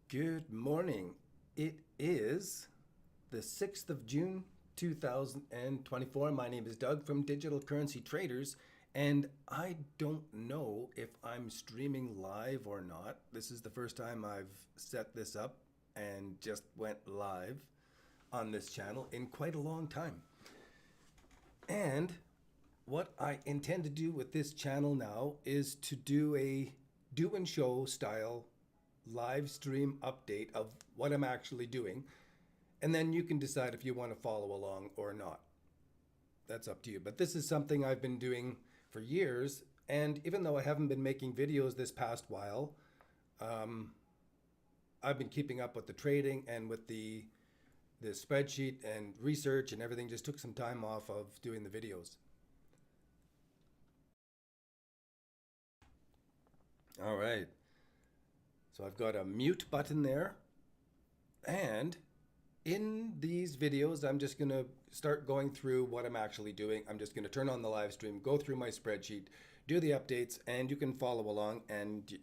Good morning. It is the 6th of June 2024. My name is Doug from Digital Currency Traders, and I don't know if I'm streaming live or not. This is the first time I've set this up and just went live on this channel in quite a long time. And what I intend to do with this channel now is to do a do and show style live stream update of what I'm actually doing, and then you can decide if you want to follow along or not. That's up to you. But this is something I've been doing for years, and even though I haven't been making videos this past while, I've been keeping up with the trading and with the spreadsheet and research and everything. Just took some time off of doing the videos. All right. So I've got a mute button there, and in these videos, I'm just going to start going through what I'm actually doing. I'm just going to turn on the live stream, go through my spreadsheet, do the updates, and you can follow along and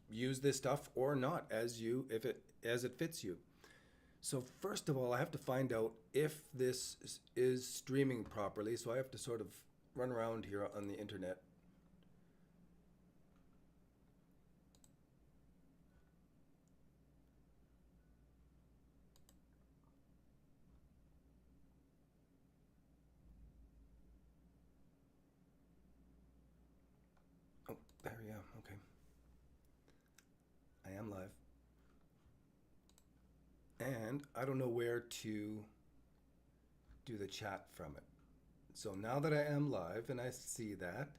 use this stuff or not as it fits you. So first of all, I have to find out if this is streaming properly. So I have to sort of run around here on the internet. Oh, there we go. Okay. I am live. And I don't know where to do the chat from it. So now that I am live and I see that,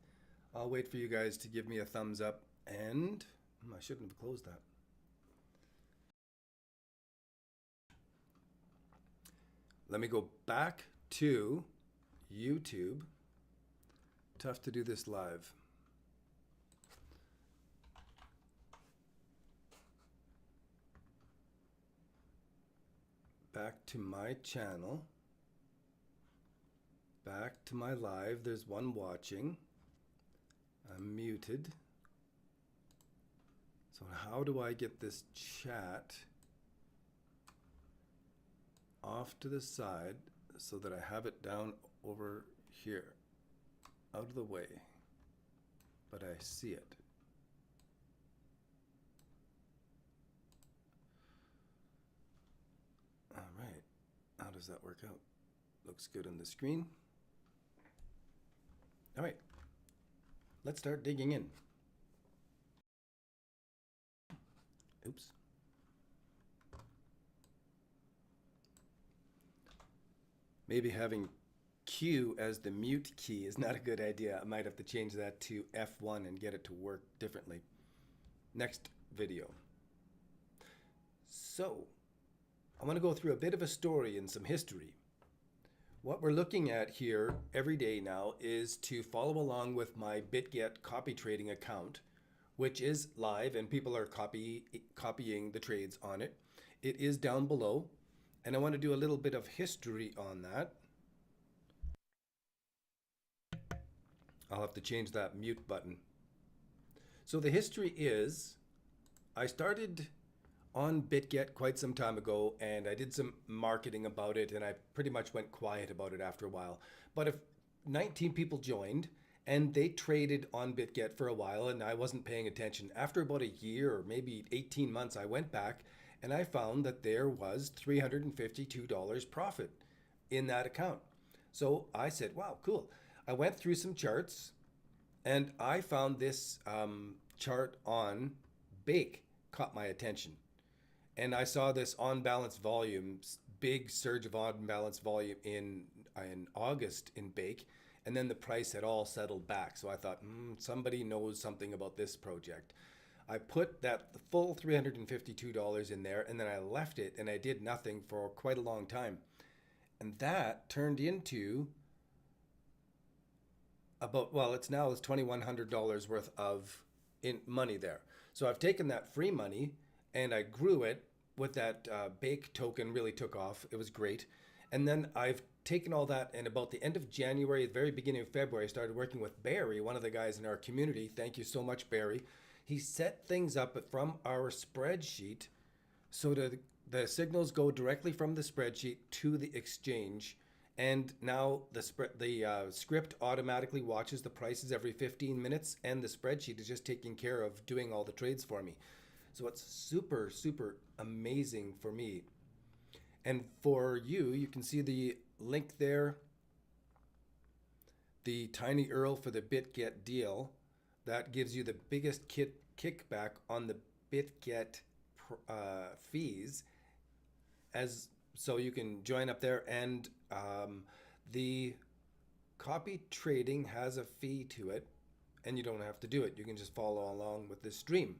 I'll wait for you guys to give me a thumbs up, and I shouldn't have closed that. Let me go back to YouTube. Tough to do this live. Back to my channel. Back to my live. There's one watching. I'm muted. So how do I get this chat off to the side so that I have it down over here, out of the way, but I see it? All right, how does that work out? Looks good on the screen. All right, let's start digging in. Oops. Maybe having Q as the mute key is not a good idea. I might have to change that to F1 and get it to work differently. Next video. So, I want to go through a bit of a story and some history. What we're looking at here every day now is to follow along with my BitGet copy trading account, which is live and people are copying the trades on it. It is down below, and I want to do a little bit of history on that. I'll have to change that mute button. So the history is, I started on BitGet quite some time ago, and I did some marketing about it, and I pretty much went quiet about it after a while. But if 19 people joined, and they traded on BitGet for a while, and I wasn't paying attention. After about a year or maybe 18 months, I went back, and I found that there was $352 profit in that account. So I said, wow, cool. I went through some charts, and I found this chart on Bake caught my attention. And I saw this on-balance volume, big surge of on-balance volume in August in Bake, and then the price had all settled back. So I thought, somebody knows something about this project. I put that full $352 in there, and then I left it, and I did nothing for quite a long time. And that turned into about, well, it's $2,100 worth of money there. So I've taken that free money and I grew it with that Bake token. Really took off. It was great. And then I've taken all that, and about the end of January, the very beginning of February, I started working with Barry, one of the guys in our community. Thank you so much, Barry. He set things up from our spreadsheet So the signals go directly from the spreadsheet to the exchange, and now the script automatically watches the prices every 15 minutes, and the spreadsheet is just taking care of doing all the trades for me. So it's super, super amazing for me. And for you, you can see the link there, the tiny URL for the BitGet deal. That gives you the biggest kickback on the BitGet fees, as so you can join up there. And the copy trading has a fee to it, and you don't have to do it. You can just follow along with this stream.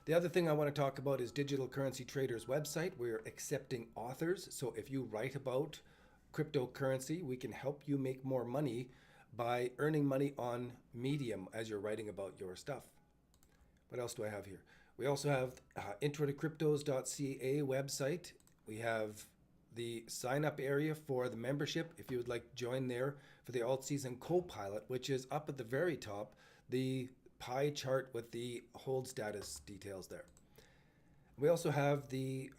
The other thing I want to talk about is Digital Currency Traders website. We're accepting authors. So if you write about cryptocurrency, we can help you make more money by earning money on Medium as you're writing about your stuff. What else do I have here? We also have intro-to-cryptos.ca website. We have the sign up area for the membership if you would like to join there for the AltSeason Copilot, which is up at the very top, the pie chart with the hold status details there. We also have the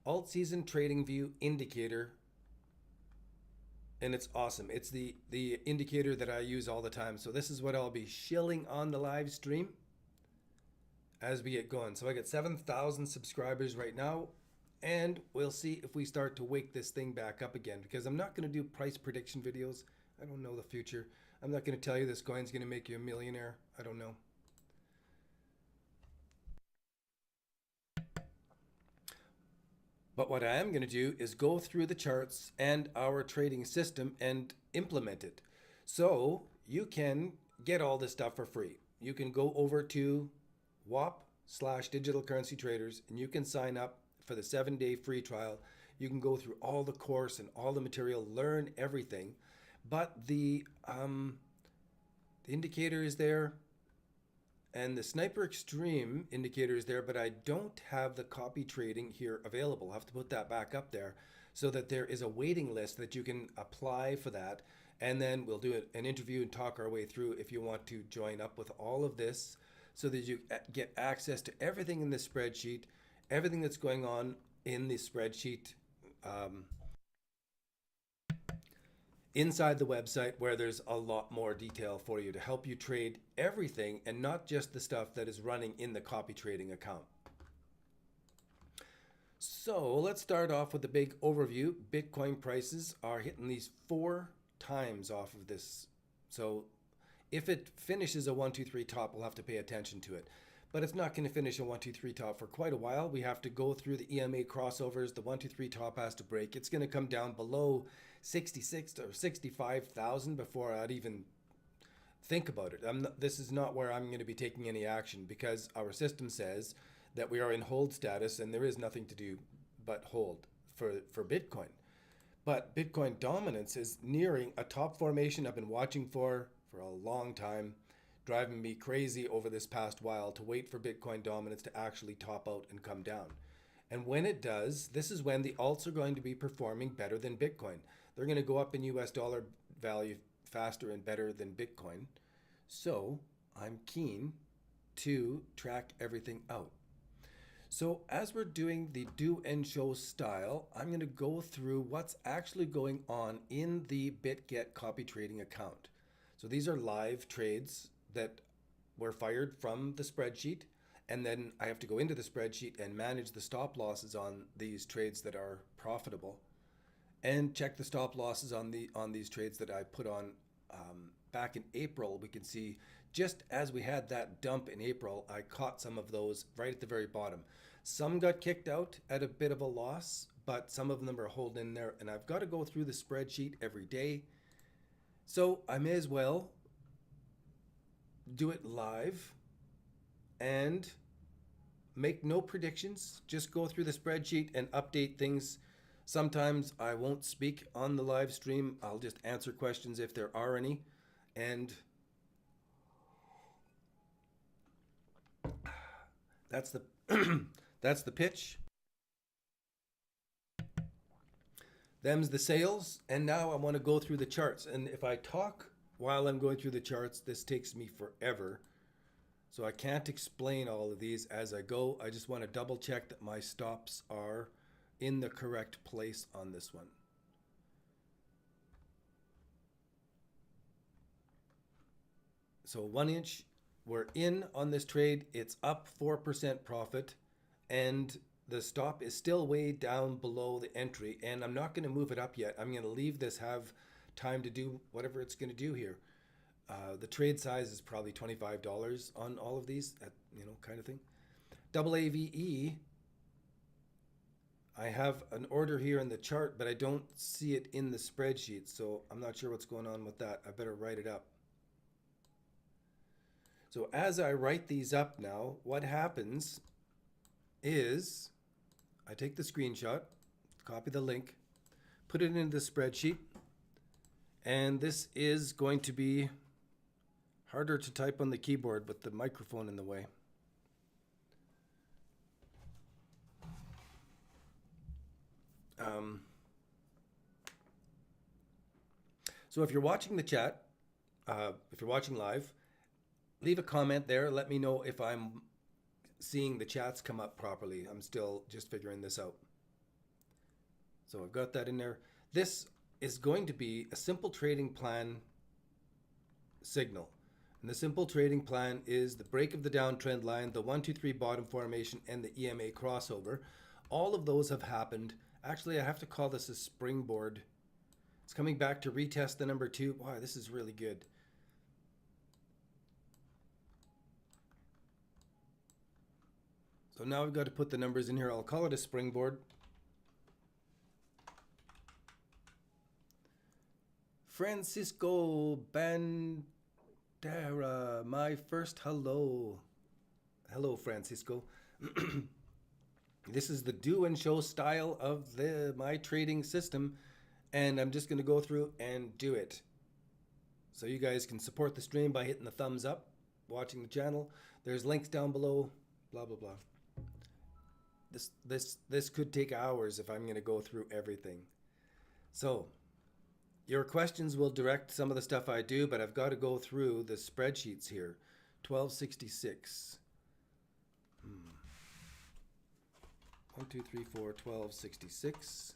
AltSeason TradingView indicator, and it's awesome. It's the indicator that I use all the time. So this is what I'll be shilling on the live stream as we get going. So I got 7,000 subscribers right now, and we'll see if we start to wake this thing back up again, because I'm not going to do price prediction videos. I don't know the future. I'm not going to tell you this coin's going to make you a millionaire. I don't know. But what I am going to do is go through the charts and our trading system and implement it. So you can get all this stuff for free. You can go over to WAP/Digital Currency Traders, and you can sign up for the 7-day free trial. You can go through all the course and all the material, learn everything. But the indicator is there, and the Sniper Extreme indicator is there, but I don't have the copy trading here available. I'll have to put that back up there so that there is a waiting list that you can apply for that. And then we'll do an interview and talk our way through if you want to join up with all of this, so that you get access to everything in the spreadsheet, everything that's going on in the spreadsheet inside the website, where there's a lot more detail for you to help you trade everything and not just the stuff that is running in the copy trading account. So let's start off with the big overview. Bitcoin prices are hitting these 4 times off of this. So if it finishes a 1, 2, 3 top, we'll have to pay attention to it. But it's not going to finish a 1, 2, 3 top for quite a while. We have to go through the EMA crossovers. The 1, 2, 3 top has to break. It's going to come down below 66 or 65,000 before I'd even think about it. This is not where I'm going to be taking any action, because our system says that we are in hold status and there is nothing to do but hold for Bitcoin. But Bitcoin dominance is nearing a top formation I've been watching for a long time, driving me crazy over this past while to wait for Bitcoin dominance to actually top out and come down. And when it does, this is when the alts are going to be performing better than Bitcoin. They're going to go up in US dollar value faster and better than Bitcoin. So I'm keen to track everything out. So as we're doing the do and show style, I'm going to go through what's actually going on in the BitGet copy trading account. So these are live trades that were fired from the spreadsheet, and then I have to go into the spreadsheet and manage the stop losses on these trades that are profitable, and check the stop losses on these trades that I put on back in April. We can see just as we had that dump in April, I caught some of those right at the very bottom. Some got kicked out at a bit of a loss, but some of them are holding in there, and I've got to go through the spreadsheet every day. So I may as well do it live and make no predictions. Just go through the spreadsheet and update things. Sometimes I won't speak on the live stream. I'll just answer questions if there are any. And that's the that's the pitch. Them's the sales. And now I want to go through the charts. And if I talk while I'm going through the charts, this takes me forever. So I can't explain all of these as I go. I just want to double check that my stops are in the correct place on this one. So 1 inch, we're in on this trade. It's up 4% profit, and the stop is still way down below the entry, and I'm not going to move it up yet. I'm going to leave this, have time to do whatever it's going to do here. The trade size is probably $25 on all of these, kind of thing. Double AVE, I have an order here in the chart, but I don't see it in the spreadsheet, so I'm not sure what's going on with that. I better write it up. So as I write these up now, what happens is I take the screenshot, copy the link, put it into the spreadsheet, and this is going to be harder to type on the keyboard with the microphone in the way. So if you're watching the chat, if you're watching live, leave a comment there. Let me know if I'm seeing the chats come up properly. I'm still just figuring this out. So I've got that in there. This is going to be a simple trading plan signal. And the simple trading plan is the break of the downtrend line, the 1, 2, 3 bottom formation, and the EMA crossover. All of those have happened. Actually, I have to call this a springboard. It's coming back to retest the number 2. Wow, this is really good. So now we've got to put the numbers in here. I'll call it a springboard. Francisco Bandera, my first hello. Hello, Francisco. This is the do and show style of my trading system, and I'm just going to go through and do it. So you guys can support the stream by hitting the thumbs up, watching the channel. There's links down below, blah, blah, blah. This could take hours if I'm going to go through everything. So your questions will direct some of the stuff I do, but I've got to go through the spreadsheets here. 1266. 1, 2, 3, 4, 1266.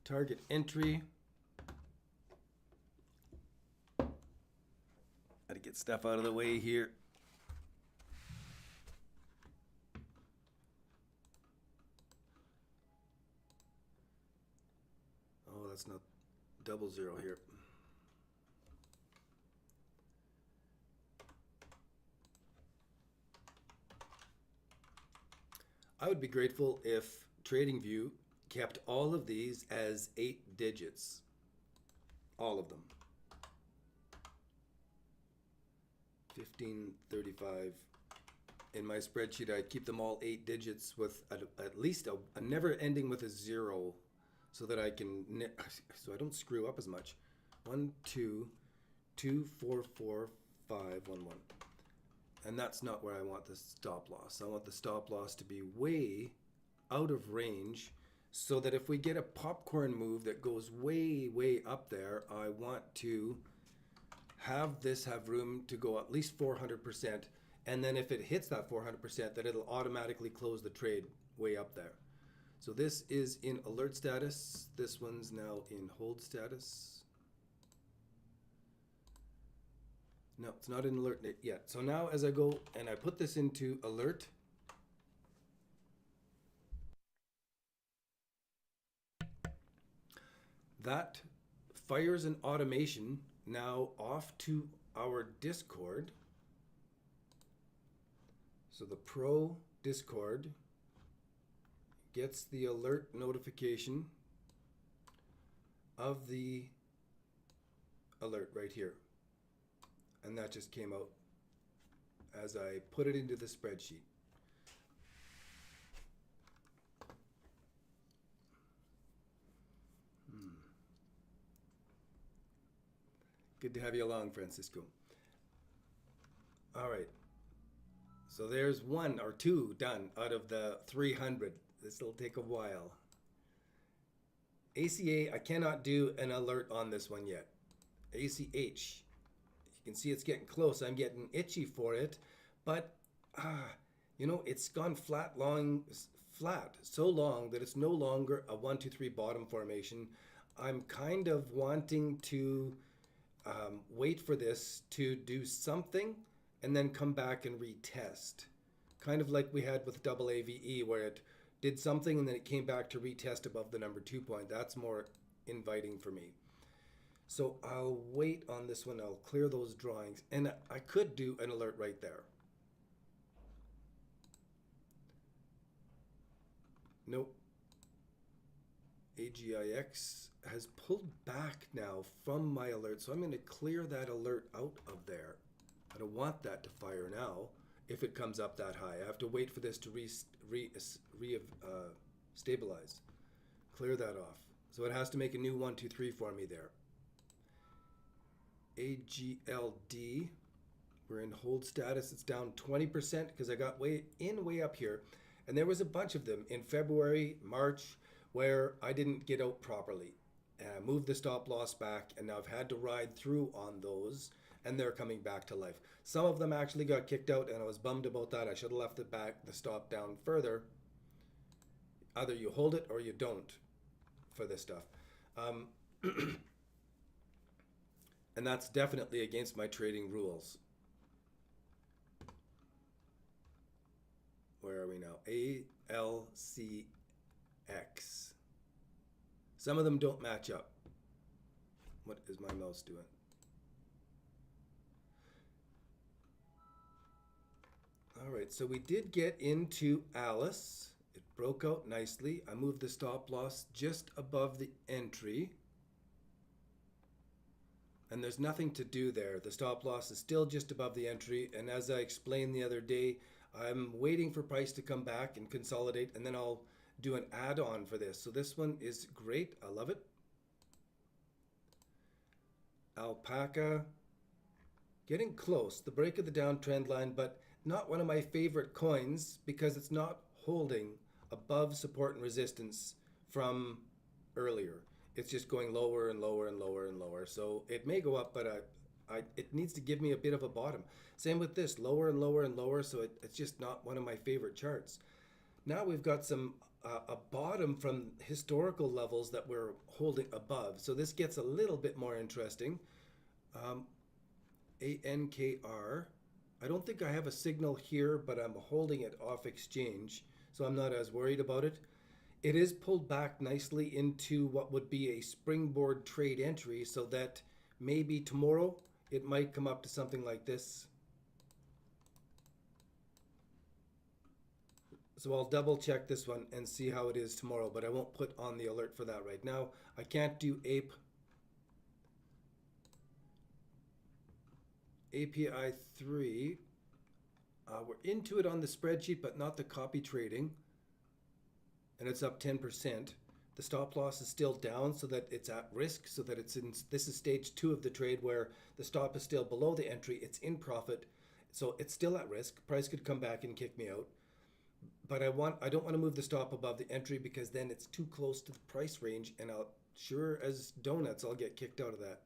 Target entry. Got to get stuff out of the way here. Oh, that's not 00 here. I would be grateful if TradingView kept all of these as 8 digits. All of them. 1535. In my spreadsheet, I'd keep them all 8 digits with at least a never ending with a 0, so that I can, so I don't screw up as much. 1, 2, 2, 4, 4, 5, 1, 1. And that's not where I want the stop loss. I want the stop loss to be way out of range, so that if we get a popcorn move that goes way, way up there, I want to have this have room to go at least 400%. And then if it hits that 400%, that it'll automatically close the trade way up there. So this is in alert status. This one's now in hold status. No, it's not in alert yet. So now as I go and I put this into alert, that fires an automation now off to our Discord. So the Pro Discord gets the alert notification of the alert right here. And that just came out as I put it into the spreadsheet. Good to have you along, Francisco. All right. So there's 1 or 2 done out of the 300. This will take a while. ACA, I cannot do an alert on this one yet. ACH, You can see it's getting close. I'm getting itchy for it, but you know, it's gone flat so long that it's no longer a 1, 2, 3 bottom formation. I'm kind of wanting to wait for this to do something and then come back and retest. Kind of like we had with double AVE, where it did something and then it came back to retest above the number 2 point. That's more inviting for me. So I'll wait on this one. I'll clear those drawings, and I could do an alert right there. Nope. AGIX has pulled back now from my alert, so I'm going to clear that alert out of there. I don't want that to fire now if it comes up that high. I have to wait for this to stabilize. Clear that off. So it has to make a new 1, 2, 3 for me there. AGLD, we're in hold status. It's down 20% because I got way up here. And there was a bunch of them in February, March, where I didn't get out properly. And I moved the stop loss back, and now I've had to ride through on those, and they're coming back to life. Some of them actually got kicked out, and I was bummed about that. I should have left the stop down further. Either you hold it or you don't for this stuff. And that's definitely against my trading rules. Where are we now? ALCX. Some of them don't match up. What is my mouse doing? All right, so we did get into Alice. It broke out nicely. I moved the stop loss just above the entry. And there's nothing to do there. The stop loss is still just above the entry. And as I explained the other day, I'm waiting for price to come back and consolidate, and then I'll do an add-on for this. So this one is great. I love it. Alpaca, getting close. The break of the downtrend line, but not one of my favorite coins because it's not holding above support and resistance from earlier. It's just going lower and lower and lower and lower. So it may go up, but it needs to give me a bit of a bottom. Same with this, lower and lower and lower. So it's just not one of my favorite charts. Now we've got a bottom from historical levels that we're holding above. So this gets a little bit more interesting. ANKR. I don't think I have a signal here, but I'm holding it off exchange. So I'm not as worried about it. It is pulled back nicely into what would be a springboard trade entry, so that maybe tomorrow it might come up to something like this. So I'll double check this one and see how it is tomorrow, but I won't put on the alert for that right now. I can't do API 3. We're into it on the spreadsheet, but not the copy trading. And it's up 10%. The stop loss is still down so that it's at risk, so that this is stage 2 of the trade where the stop is still below the entry. It's in profit. So it's still at risk. Price could come back and kick me out. But I don't want to move the stop above the entry because then it's too close to the price range, and sure as donuts, I'll get kicked out of that.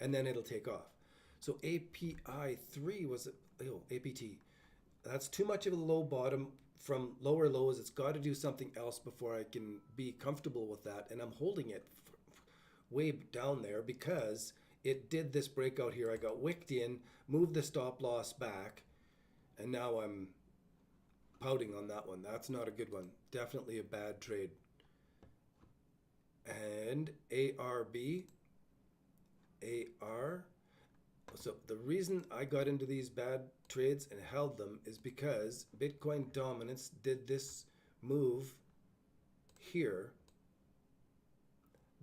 And then it'll take off. So API 3 was, APT. That's too much of a low bottom from lower lows. It's got to do something else before I can be comfortable with that. And I'm holding it way down there because it did this breakout here. I got wicked in, moved the stop loss back, and now I'm pouting on that one. That's not a good one. Definitely a bad trade. And ARB, AR. So the reason I got into these bad trades and held them is because Bitcoin dominance did this move here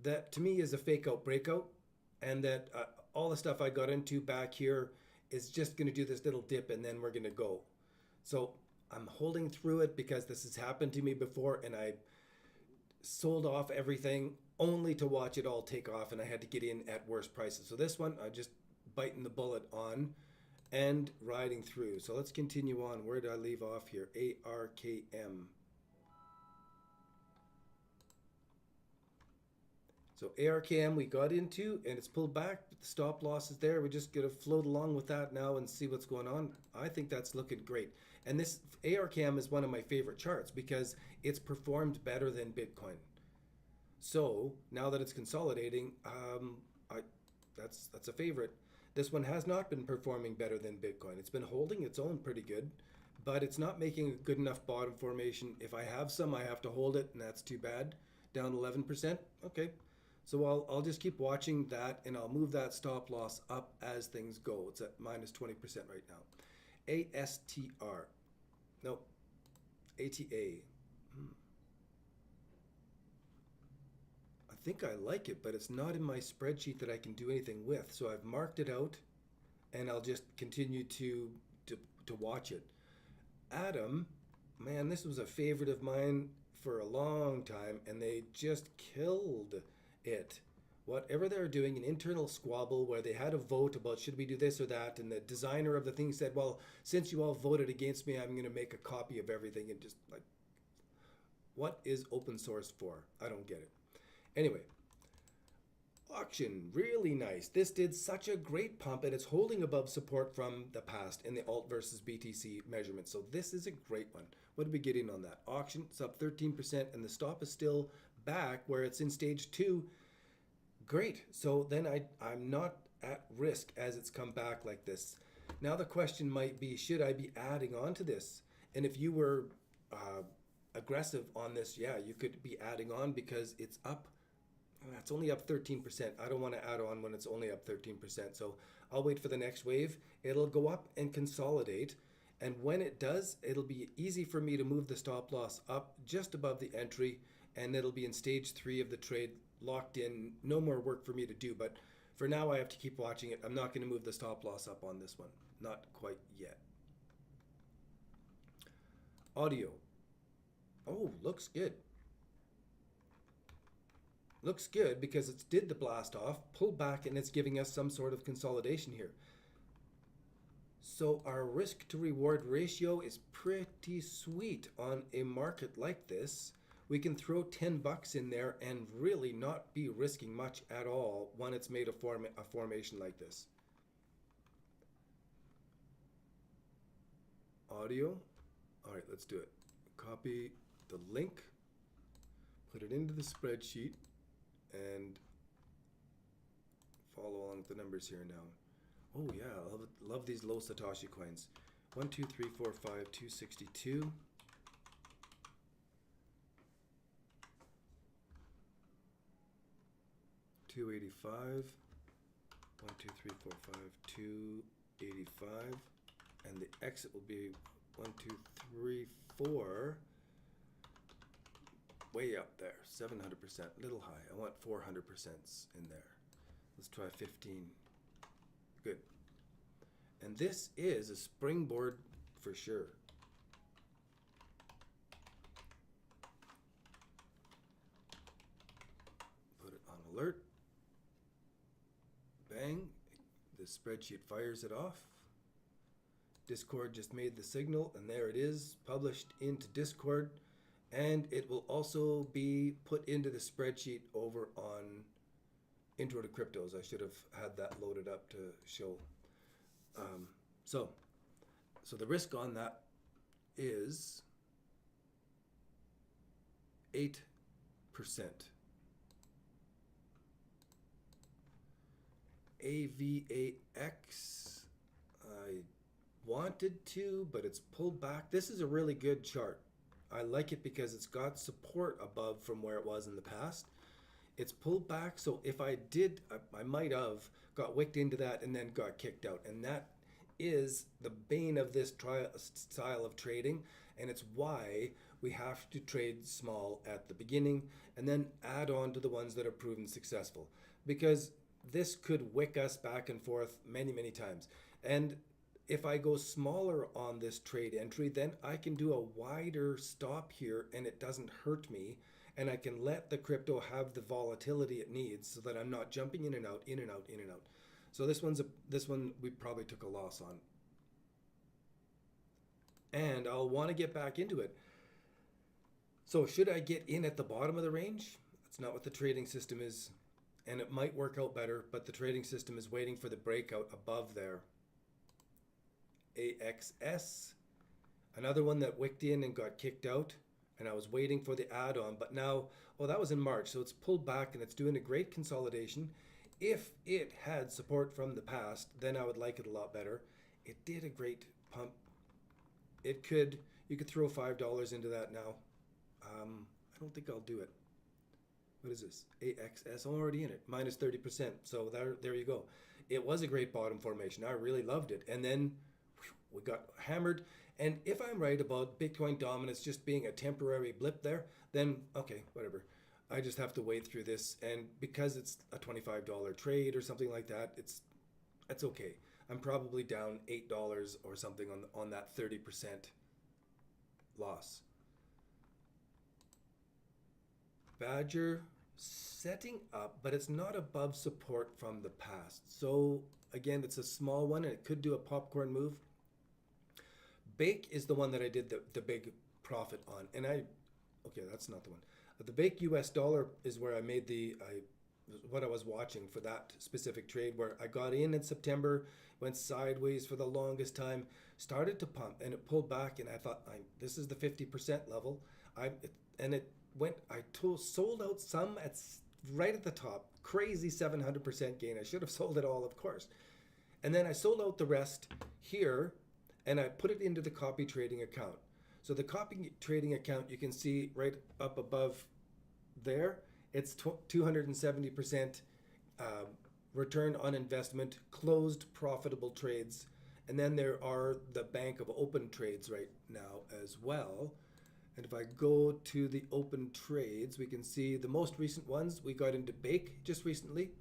that to me is a fake out breakout, and that all the stuff I got into back here is just going to do this little dip and then we're going to go. So I'm holding through it because this has happened to me before, and I sold off everything only to watch it all take off, and I had to get in at worse prices. So this one, I just biting the bullet on and riding through. So let's continue on. Where did I leave off here? ARKM. So ARKM we got into and it's pulled back. But the stop loss is there. We're just gonna float along with that now and see what's going on. I think that's looking great. And this ARKM is one of my favorite charts because it's performed better than Bitcoin. So now that it's consolidating, I that's a favorite. This one has not been performing better than Bitcoin. It's been holding its own pretty good, but it's not making a good enough bottom formation. If I have some, I have to hold it, and that's too bad. Down 11%. Okay. So I'll just keep watching that, and I'll move that stop loss up as things go. It's at minus 20% right now. ASTR. No. ATA. I think I like it, but it's not in my spreadsheet that I can do anything with. So I've marked it out, and I'll just continue to watch it. Atom, man, this was a favorite of mine for a long time, and they just killed it. Whatever they're doing, an internal squabble where they had a vote about should we do this or that, and the designer of the thing said, well, since you all voted against me, I'm going to make a copy of everything. And just like, what is open source for? I don't get it. Anyway, auction, really nice. This did such a great pump, and it's holding above support from the past in the alt versus BTC measurement. So this is a great one. What are we getting on that? Auction, it's up 13%, and the stop is still back where it's in stage 2. Great. So then I'm not at risk as it's come back like this. Now the question might be, should I be adding on to this? And if you were aggressive on this, yeah, you could be adding on because it's up. It's only up 13%. I don't want to add on when it's only up 13%. So I'll wait for the next wave. It'll go up and consolidate. And when it does, it'll be easy for me to move the stop loss up just above the entry. And it'll be in stage 3 of the trade, locked in. No more work for me to do. But for now, I have to keep watching it. I'm not going to move the stop loss up on this one. Not quite yet. Audio. Oh, looks good. Looks good because it did the blast off, pulled back, and it's giving us some sort of consolidation here. So our risk to reward ratio is pretty sweet on a market like this. We can throw 10 bucks in there and really not be risking much at all when it's made a formation like this. Audio. All right, let's do it. Copy the link, put it into the spreadsheet, and follow along with the numbers here now. Oh yeah, I love these low Satoshi coins. 1, 2, 3, 4, 5, 262. 285. 1, 2, 3, 4, 5, 285. And the exit will be 1, 2, 3, 4. Way up there, 700%, little high. I want 400% in there. Let's try 15. Good. And this is a springboard for sure. Put it on alert. Bang. The spreadsheet fires it off. Discord just made the signal, and there it is, published into Discord. And it will also be put into the spreadsheet over on Intro to Cryptos. I should have had that loaded up to show. So the risk on that is 8%. AVAX, I wanted to, but it's pulled back. This is a really good chart. I like it because it's got support above from where it was in the past. It's pulled back, so if I did, I might have got wicked into that and then got kicked out. And that is the bane of this style of trading, and it's why we have to trade small at the beginning and then add on to the ones that are proven successful. Because this could wick us back and forth many, many times. And if I go smaller on this trade entry, then I can do a wider stop here and it doesn't hurt me. And I can let the crypto have the volatility it needs so that I'm not jumping in and out, in and out, in and out. So this one we probably took a loss on. And I'll want to get back into it. So should I get in at the bottom of the range? That's not what the trading system is and it might work out better, but the trading system is waiting for the breakout above there. AXS, another one that wicked in and got kicked out, and I was waiting for the add-on, but now, oh, that was in March, so it's pulled back and it's doing a great consolidation. If it had support from the past, then I would like it a lot better. It did a great pump. You could throw $5 into that now. I don't think I'll do it. What is this? AXS, I'm already in it, minus 30%. So there you go. It was a great bottom formation. I really loved it. And then we got hammered. And if I'm right about Bitcoin dominance just being a temporary blip there, then okay, whatever. I just have to wait through this. And because it's a $25 trade or something like that, it's okay. I'm probably down $8 or something on that 30% loss. Badger setting up, but it's not above support from the past. So again, it's a small one and it could do a popcorn move. Bake is the one that I did the big profit on. And okay, that's not the one. The Bake US dollar is where I made what I was watching for that specific trade, where I got in September, went sideways for the longest time, started to pump, and it pulled back, and I thought, this is the 50% level. Sold out some right at the top, crazy 700% gain. I should have sold it all, of course. And then I sold out the rest here, and I put it into the copy trading account. So the copy trading account, you can see right up above there, it's 270% return on investment, closed profitable trades. And then there are the bank of open trades right now as well. And if I go to the open trades, we can see the most recent ones. We got into Bake just recently.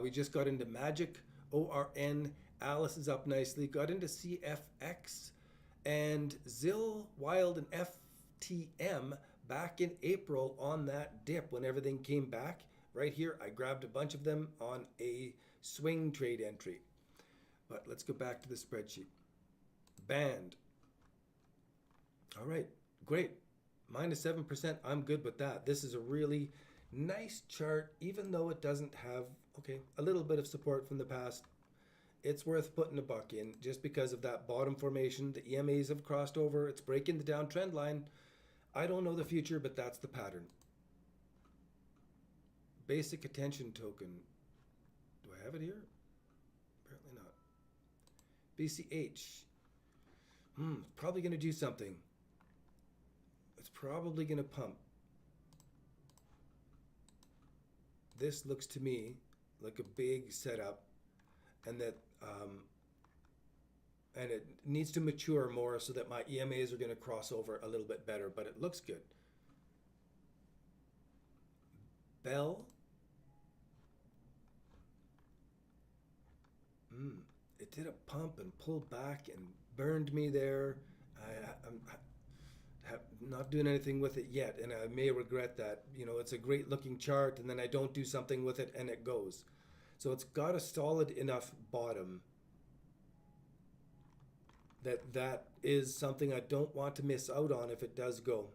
We just got into Magic, ORN, Alice is up nicely. Got into CFX and ZIL, Wild, and FTM back in April on that dip when everything came back. Right here, I grabbed a bunch of them on a swing trade entry. But let's go back to the spreadsheet. Band. All right, great. Minus 7%, I'm good with that. This is a really nice chart, even though it doesn't have, a little bit of support from the past. It's worth putting a buck in just because of that bottom formation. The EMAs have crossed over. It's breaking the downtrend line. I don't know the future, but that's the pattern. Basic attention token. Do I have it here? Apparently not. BCH. Probably going to do something. It's probably going to pump. This looks to me like a big setup, and that and it needs to mature more so that my EMAs are going to cross over a little bit better, but it looks good. Bell. It did a pump and pulled back and burned me there. I'm not doing anything with it yet, and I may regret that. It's a great looking chart, and then I don't do something with it and it goes. So it's got a solid enough bottom that is something I don't want to miss out on if it does go.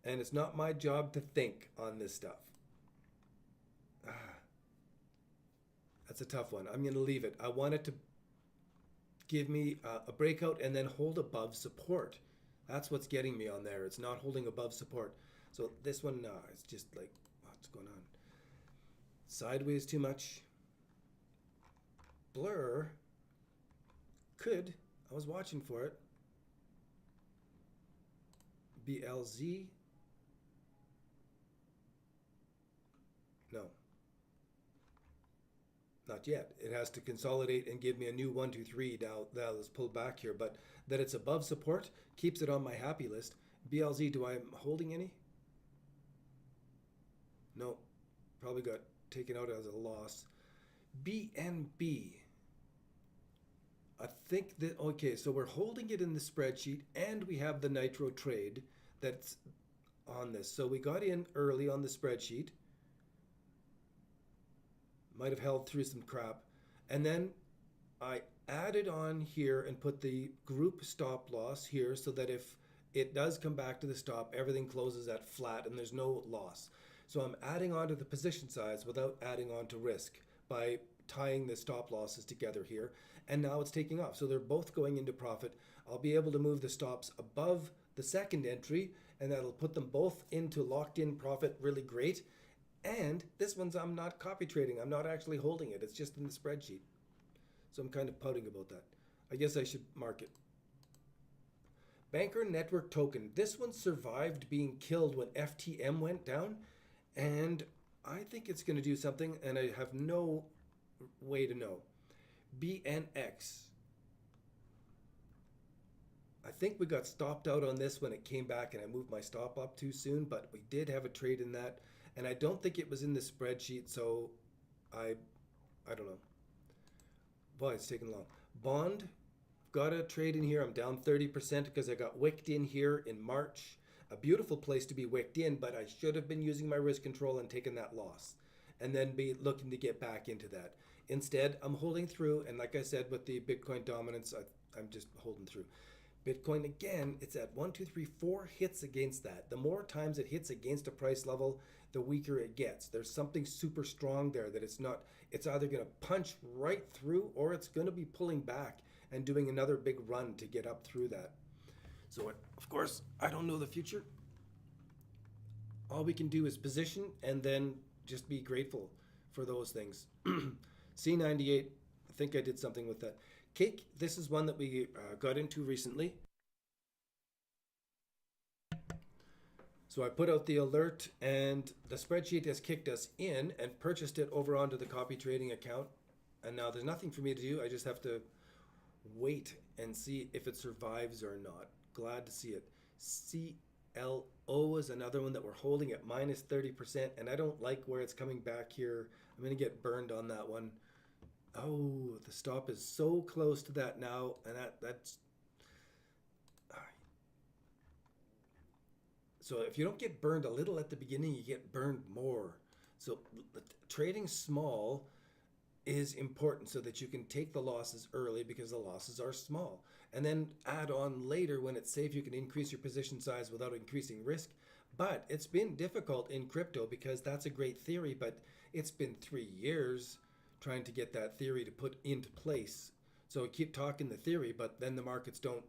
And it's not my job to think on this stuff. That's a tough one. I'm going to leave it. I want it to give me a breakout and then hold above support. That's what's getting me on there. It's not holding above support. So this one, no, it's just like, what's going on? Sideways too much. Blur could, I was watching for it. BLZ. No. Not yet. It has to consolidate and give me a new 1, 2, 3. Now that is pulled back here, but that it's above support keeps it on my happy list. BLZ, do I am holding any? No. Probably got taken out as a loss. BNB. I think that, okay, so we're holding it in the spreadsheet and we have the Nitro trade that's on this. So we got in early on the spreadsheet. Might have held through some crap. And then I added on here and put the group stop loss here so that if it does come back to the stop, everything closes at flat and there's no loss. So I'm adding on to the position size without adding on to risk by tying the stop losses together here. And now it's taking off. So they're both going into profit. I'll be able to move the stops above the second entry, and that'll put them both into locked in profit really great. And this one's, I'm not copy trading. I'm not actually holding it. It's just in the spreadsheet. So I'm kind of pouting about that. I guess I should mark it. Banker Network Token. This one survived being killed when FTM went down. And I think it's going to do something, and I have no way to know. BNX. I think we got stopped out on this when it came back and I moved my stop up too soon, but we did have a trade in that. And I don't think it was in the spreadsheet, so I don't know. Boy, it's taking long. Bond, got a trade in here. I'm down 30% because I got wicked in here in March. A beautiful place to be wicked in, but I should have been using my risk control and taken that loss and then be looking to get back into that. Instead, I'm holding through, and like I said with the Bitcoin dominance, I'm just holding through. Bitcoin, again, it's at 1, 2, 3, 4 hits against that. The more times it hits against a price level, the weaker it gets. There's something super strong there that it's either going to punch right through or it's going to be pulling back and doing another big run to get up through that. So, of course, I don't know the future. All we can do is position and then just be grateful for those things. C98, I think I did something with that. Cake, this is one that we got into recently. So I put out the alert and the spreadsheet has kicked us in and purchased it over onto the copy trading account. And now there's nothing for me to do. I just have to wait and see if it survives or not. Glad to see it. CLO is another one that we're holding at minus 30%, and I don't like where it's coming back here. I'm going to get burned on that one. Oh, the stop is so close to that now, and that's... So if you don't get burned a little at the beginning, you get burned more. So trading small is important so that you can take the losses early because the losses are small. And then add on later when it's safe, you can increase your position size without increasing risk. But it's been difficult in crypto because that's a great theory, but it's been 3 years trying to get that theory to put into place. So keep talking the theory, but then the markets don't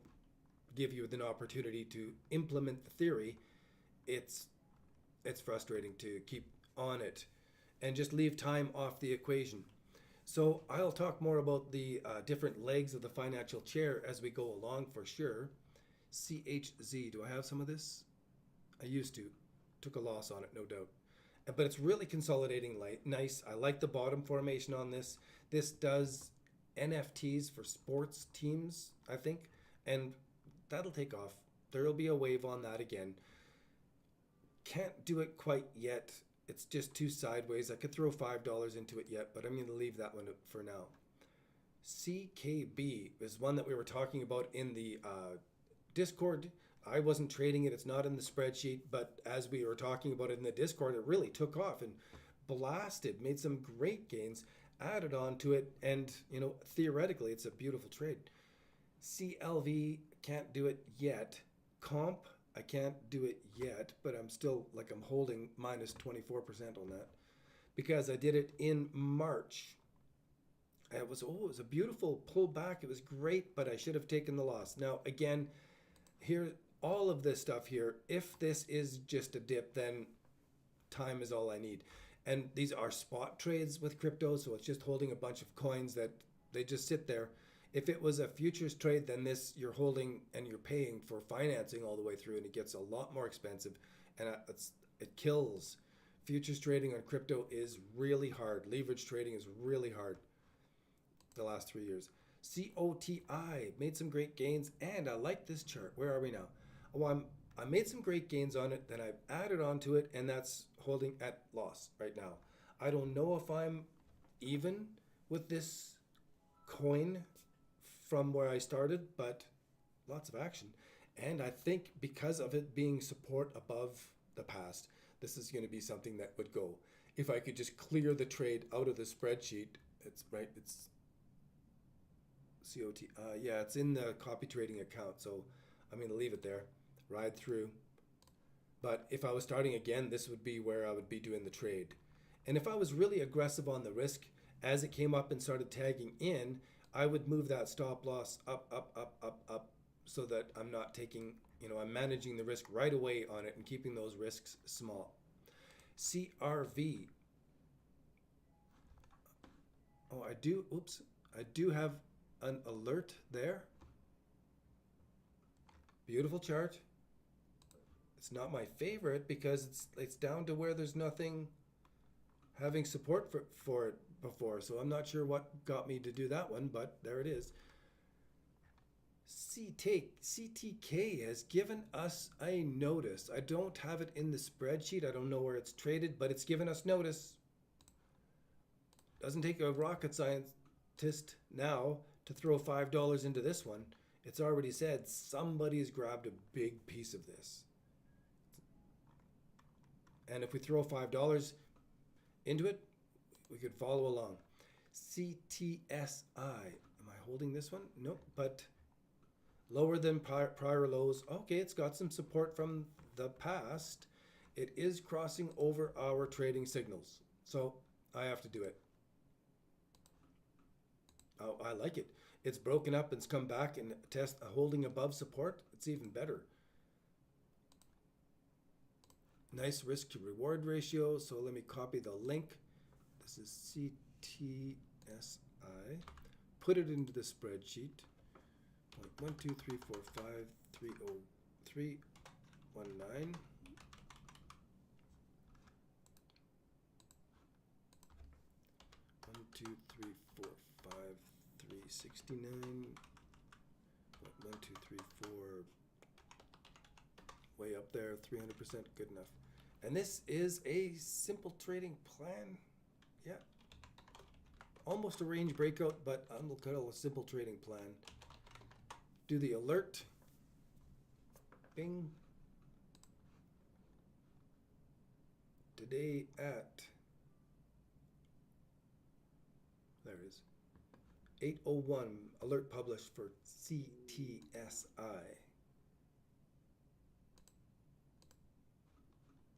give you an opportunity to implement the theory. It's frustrating to keep on it and just leave time off the equation. So I'll talk more about the different legs of the financial chair as we go along for sure. CHZ, do I have some of this? I used to. Took a loss on it, no doubt. But it's really consolidating nice. I like the bottom formation on this. This does NFTs for sports teams, I think, and that'll take off. There'll be a wave on that again. Can't do it quite yet. It's just too sideways. I could throw $5 into it yet, but I'm going to leave that one for now. CKB is one that we were talking about in the Discord. I wasn't trading it. It's not in the spreadsheet, but as we were talking about it in the Discord, it really took off and blasted, made some great gains, added on to it, and theoretically, it's a beautiful trade. CLV, can't do it yet. Comp, I can't do it yet, but I'm still I'm holding minus 24% on that because I did it in March. It was a beautiful pullback. It was great, but I should have taken the loss. Now, again, here, all of this stuff here, if this is just a dip, then time is all I need. And these are spot trades with crypto, so it's just holding a bunch of coins that they just sit there. If it was a futures trade, then this you're holding and you're paying for financing all the way through, and it gets a lot more expensive, and it kills. Futures trading on crypto is really hard. Leverage trading is really hard the last 3 years. COTI made some great gains, and I like this chart. Where are we now? Oh, I made some great gains on it, then I've added onto it, and that's holding at loss right now. I don't know if I'm even with this coin from where I started, but lots of action. And I think because of it being support above the past, this is going to be something that would go. If I could just clear the trade out of the spreadsheet, it's COT. Yeah, it's in the copy trading account, so I'm going to leave it there, ride through. But if I was starting again, this would be where I would be doing the trade. And if I was really aggressive on the risk, as it came up and started tagging in, I would move that stop loss up, up, up, up, up, so that I'm not taking, I'm managing the risk right away on it and keeping those risks small. CRV. Oh, I do have an alert there. Beautiful chart. It's not my favorite because it's down to where there's nothing having support for it before. So I'm not sure what got me to do that one, but there it is. CTK has given us a notice. I don't have it in the spreadsheet. I don't know where it's traded, but it's given us notice. Doesn't take a rocket scientist now to throw $5 into this one. It's already said somebody's grabbed a big piece of this. And if we throw $5 into it, we could follow along. CTSI. Am I holding this one? Nope, but lower than prior lows. Okay, it's got some support from the past. It is crossing over our trading signals. So I have to do it. Oh, I like it. It's broken up and it's come back and test holding above support. It's even better. Nice risk to reward ratio. So let me copy the link. This is CTSI. Put it into the spreadsheet. 1, 2, 3, 4, 5, 3, 0, 3, 1, 9. One, 2, 3, 4, 5, 3, 69. 1, 2, 3, 4. Way up there, 300%, good enough. And this is a simple trading plan. Yeah. Almost a range breakout, but I'll call a simple trading plan. Do the alert. Bing. Today at, there it is, 8:01, alert published for CTSI.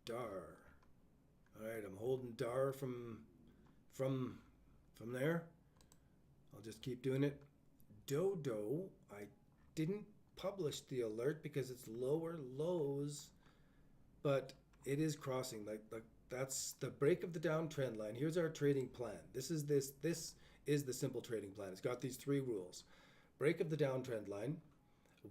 DAR. All right, I'm holding DAR from there. I'll just keep doing it. Dodo, I didn't publish the alert because it's lower lows, but it is crossing. Like that's the break of the downtrend line. Here's our trading plan. This is the simple trading plan. It's got these 3 rules: break of the downtrend line,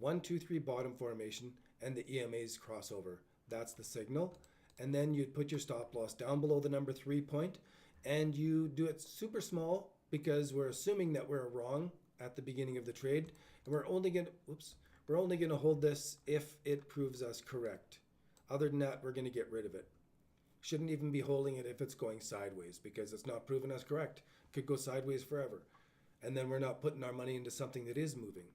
1, 2, 3 bottom formation, and the EMA's crossover. That's the signal. And then you put your stop loss down below the number 3 point, and you do it super small because we're assuming that we're wrong at the beginning of the trade, and we're only gonna hold this if it proves us correct. Other than that, we're gonna get rid of it. Shouldn't even be holding it if it's going sideways because it's not proving us correct. Could go sideways forever, and then we're not putting our money into something that is moving.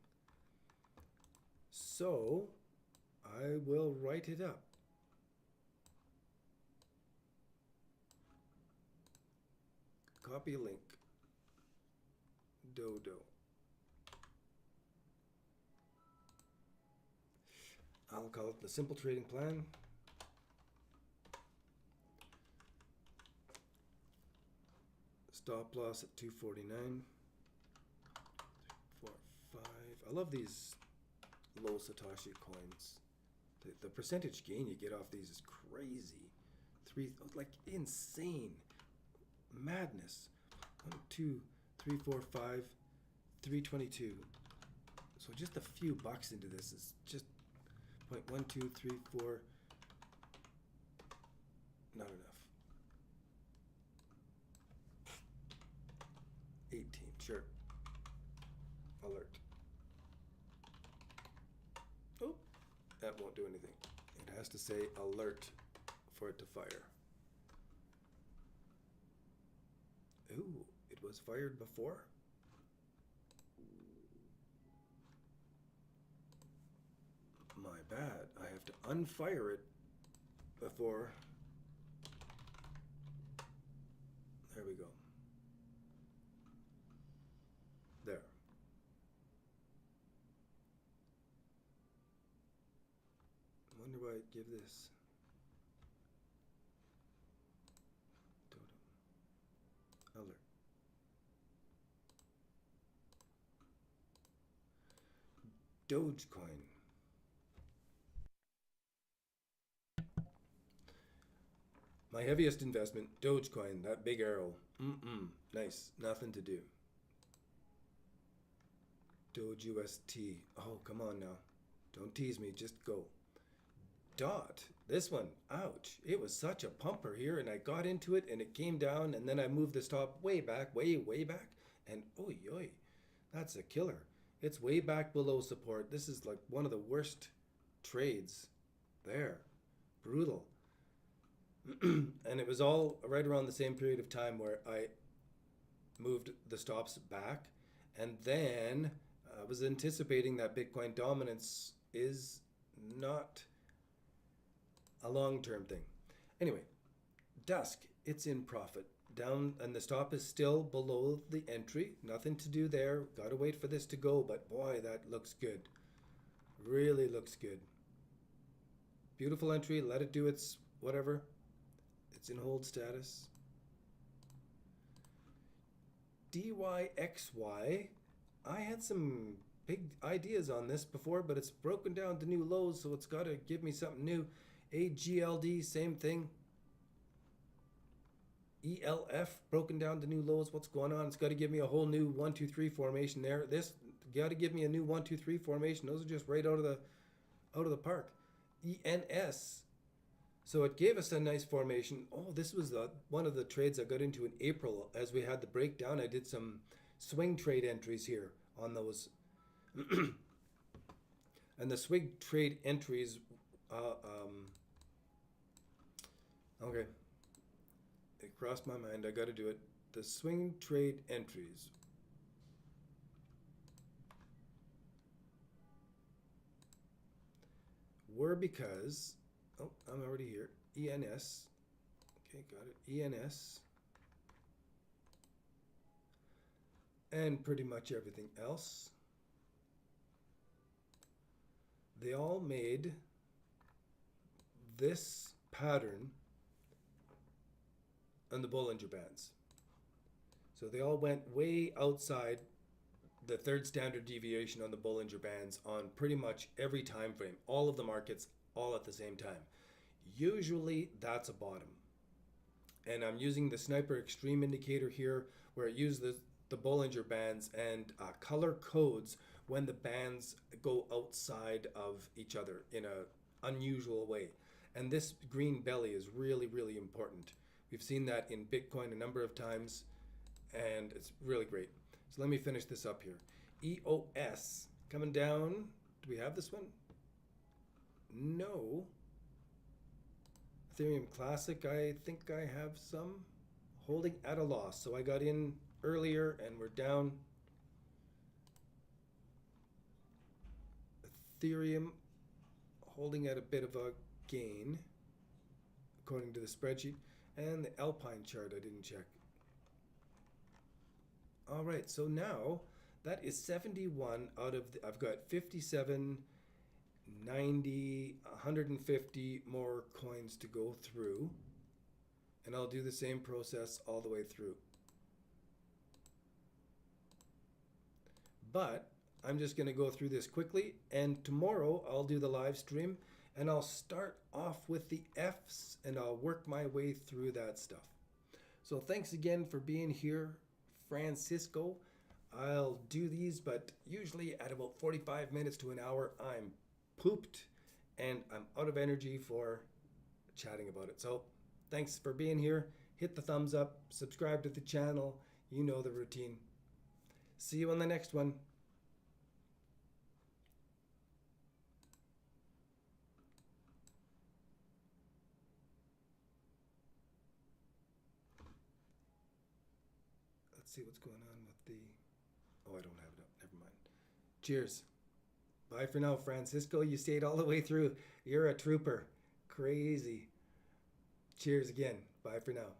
So I will write it up. Copy link. Dodo. I'll call it the simple trading plan. Stop loss at 249. 4, 5. I love these low Satoshi coins. The percentage gain you get off these is crazy. 3, like insane. Madness. 1, 2, 3, 4, 5, 322. So just a few bucks into this is just 1, 2, 3, 4. Not enough. 18, sure. Alert. Oh, that won't do anything. It has to say alert for it to fire. Ooh, it was fired before? My bad. I have to unfire it before. There we go. There. Wonder why I give this. Dogecoin. My heaviest investment, Dogecoin, that big arrow. Nice. Nothing to do. Doge UST. Oh, come on now. Don't tease me. Just go. Dot. This one. Ouch. It was such a pumper here, and I got into it, and it came down, and then I moved the stop way back, way back, and oi, oi. That's a killer. It's way back below support. This is like one of the worst trades there. Brutal. And it was all right around the same period of time where I moved the stops back, and then I was anticipating that Bitcoin dominance is not a long-term thing. Anyway, dusk, it's in profit. Down, and the stop is still below the entry. Nothing to do there. Gotta wait for this to go, but boy, that looks good. Really looks good. Beautiful entry. Let it do its whatever. It's in hold status. DYXY. I had some big ideas on this before, but it's broken down to new lows, so it's got to give me something new. AGLD, same thing. ELF, broken down to new lows. What's going on? It's got to give me a whole new 1, 2, 3 formation there. This got to give me a new 1, 2, 3 formation. Those are just right out of the park. ENS. So it gave us a nice formation. Oh, this was one of the trades I got into in April. As we had the breakdown, I did some swing trade entries here on those. And the swing trade entries, okay. It crossed my mind. I got to do it. The swing trade entries. Were because, oh, I'm already here. ENS. Okay, got it. ENS. And pretty much everything else. They all made this pattern on the Bollinger Bands. So they all went way outside the third standard deviation on the Bollinger Bands on pretty much every time frame. All of the markets, all at the same time. Usually that's a bottom. And I'm using the Sniper Extreme indicator here where it uses the Bollinger Bands and color codes when the bands go outside of each other in an unusual way. And this green belly is really, really important. We've seen that in Bitcoin a number of times, and it's really great. So let me finish this up here. EOS, coming down. Do we have this one? No. Ethereum Classic, I think I have some. Holding at a loss. So I got in earlier, and we're down. Ethereum holding at a bit of a gain, according to the spreadsheet. And the Alpine chart I didn't check. All right, so now that is 71 out of I've got 57, 90, 150 more coins to go through. And I'll do the same process all the way through. But I'm just going to go through this quickly, and tomorrow I'll do the live stream. And I'll start off with the Fs, and I'll work my way through that stuff. So thanks again for being here, Francisco. I'll do these, but usually at about 45 minutes to an hour, I'm pooped, and I'm out of energy for chatting about it. So thanks for being here. Hit the thumbs up, subscribe to the channel. You know the routine. See you on the next one. See what's going on with the, oh, I don't have it up, never mind. Cheers. Bye for now, Francisco. You stayed all the way through. You're a trooper. Crazy. Cheers again. Bye for now.